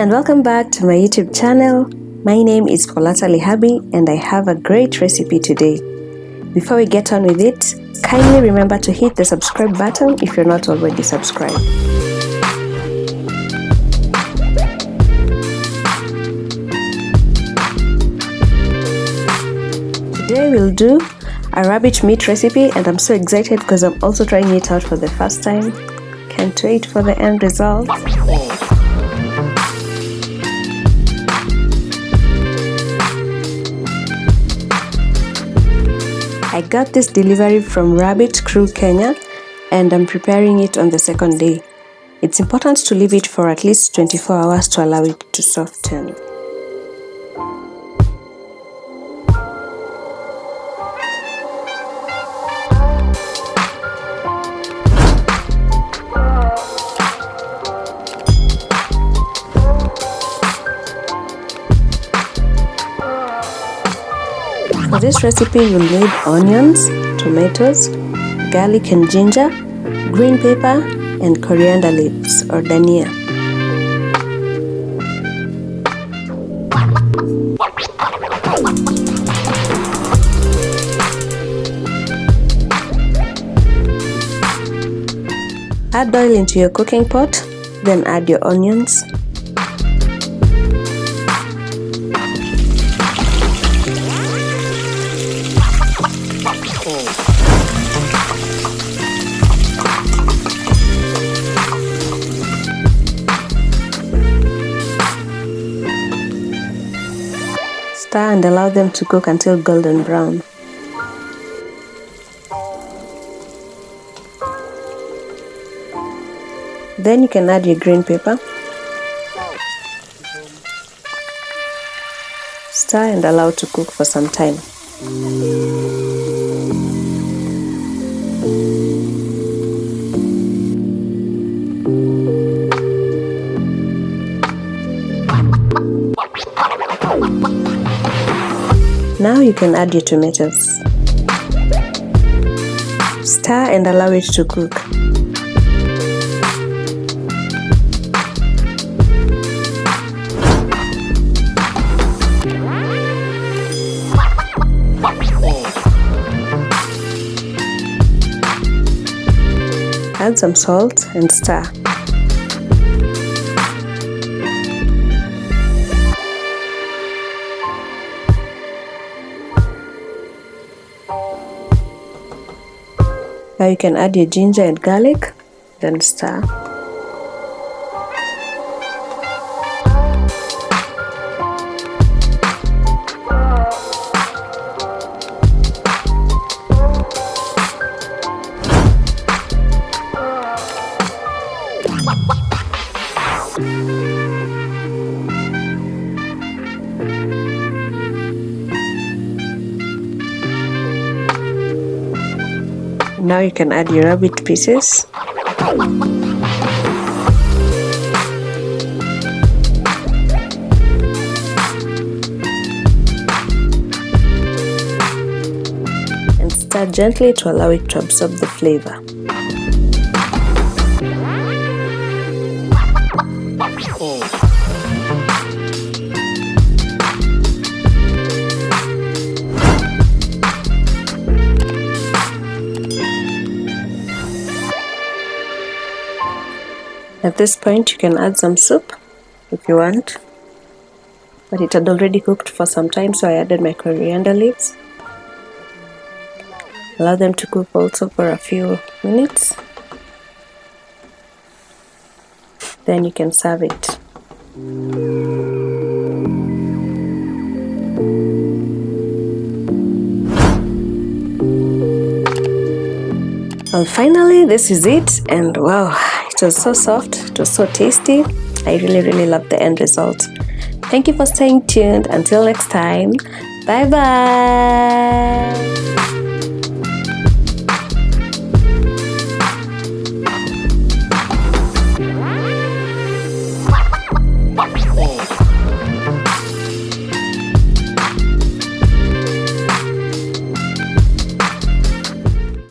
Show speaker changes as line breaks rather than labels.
and welcome back to my YouTube channel. My name is Faulata Lihabi and I have a great recipe today. Before we get on with it, kindly remember to hit the subscribe button if you're not already subscribed. Today we'll do a rabbit meat recipe and I'm so excited because I'm also trying it out for the first time. Can't wait for the end result. I got this delivery from Rabbit Crew Kenya and I'm preparing it on the second day. It's important to leave it for at least 24 hours to allow it to soften. For this recipe, you'll need onions, tomatoes, garlic and ginger, green pepper, and coriander leaves or dhania. Add oil into your cooking pot, then add your onions. Stir and allow them to cook until golden brown. Then you can add your green pepper. Stir and allow to cook for some time. Now you can add your tomatoes. Stir and allow it to cook. Add some salt and stir. Now you can add your ginger and garlic, then stir. Now you can add your rabbit pieces. And stir gently to allow it to absorb the flavor. At this point you can add some soup if you want, but it had already cooked for some time, so I added my coriander leaves. Allow them to cook also for a few minutes. Then you can serve it. Well, finally this is it, and wow, it was so soft, it was so tasty. I really love the end result. Thank you for staying tuned. Until next time, bye bye.